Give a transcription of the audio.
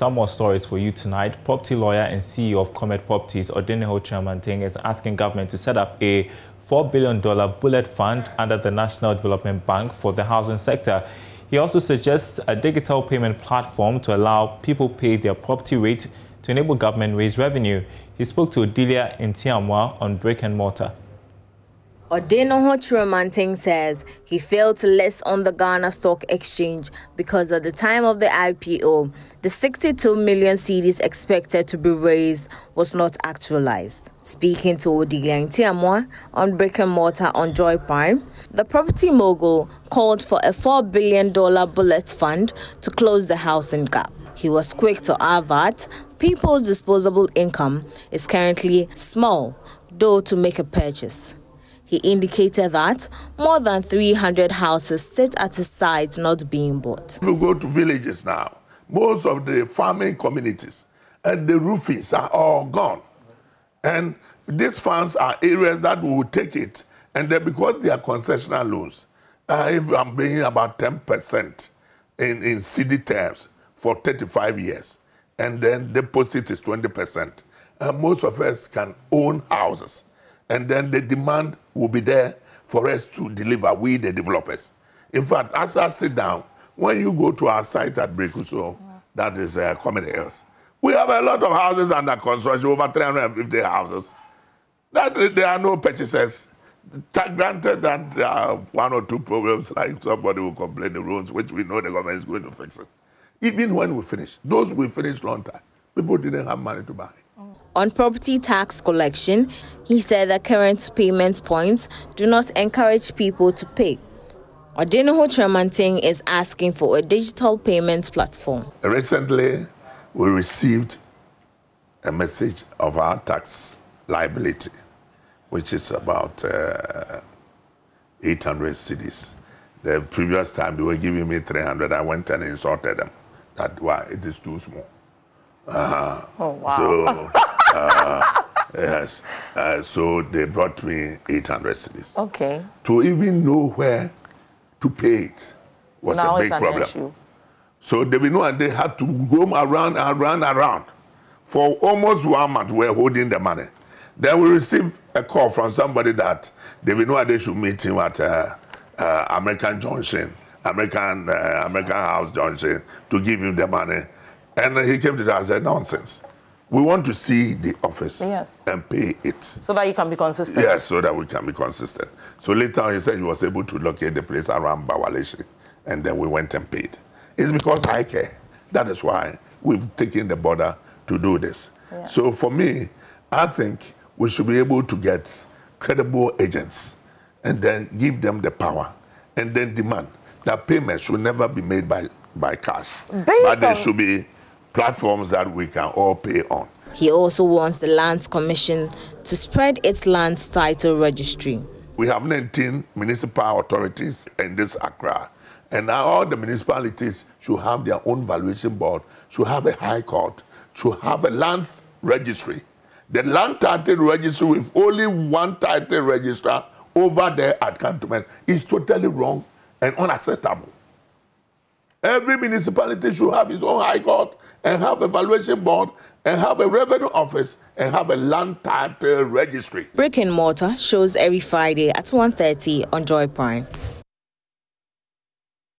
Some more stories for you tonight. Property lawyer and CEO of Comet Properties, Odeniho Chiamanteng, is asking government to set up a $4 billion bullet fund under the National Development Bank for the housing sector. He also suggests a digital payment platform to allow people pay their property rate to enable government raise revenue. He spoke to Odilia Ntiamwa on Brick and Mortar. Odeniho Chiamanteng says he failed to list on the Ghana Stock Exchange because at the time of the IPO, the 62 million cedis expected to be raised was not actualized. Speaking to Odilia Ntiamwa on Brick and Mortar on Joy Prime, the property mogul called for a $4 billion bullet fund to close the housing gap. He was quick to add that people's disposable income is currently small, though to make a purchase. He indicated that more than 300 houses sit at his side not being bought. We go to villages now. Most of the farming communities and the roofings are all gone. And these funds are areas that will take it. And then because they are concessional loans, if I'm paying about 10% in CD terms for 35 years, and then deposit is 20%, most of us can own houses. And then the demand will be there for us to deliver, we the developers. In fact, as I sit down, when you go to our site at Brekuso, that is Comet Hills, we have a lot of houses under construction, over 350 houses. That there are no purchases. Granted that there are one or two problems, like somebody will complain the roads, which we know the government is going to fix it. Even when we finish, those we finished long time, people didn't have money to buy. On property tax collection, he said that current payment points do not encourage people to pay. Odeniho Chiamanteng is asking for a digital payment platform. Recently, we received a message of our tax liability, which is about 800 cedis. The previous time they were giving me 300, I went and insulted them. That's why it is too small. Oh, wow. So, yes. So they brought me 800 cedis. Okay. To even know where to pay it was now a big problem. Issue. So they know, and they had to roam around. For almost 1 month, we were holding the money. Then we received a call from somebody that they know they should meet him at American Junction, American House Junction, to give him the money. And he came to us and said, nonsense. We want to see the office and pay it. So that you can be consistent? Yes, so that we can be consistent. So later on, he said he was able to locate the place around Bawaleshi, and then we went and paid. It's because I care. That is why we've taken the border to do this. Yeah. So for me, I think we should be able to get credible agents and then give them the power and then demand that payments should never be made by cash. But there should be platforms that we can all pay on. He also wants the Lands Commission to spread its land title registry. We have 19 municipal authorities in this Accra, and now all the municipalities should have their own valuation board, should have a high court, should have a land registry. The land title registry with only one title registrar over there at Cantonment is totally wrong and unacceptable. Every municipality should have its own high court and have a valuation board and have a revenue office and have a land title registry. Brick and Mortar shows every Friday at 1:30 on Joy Prime.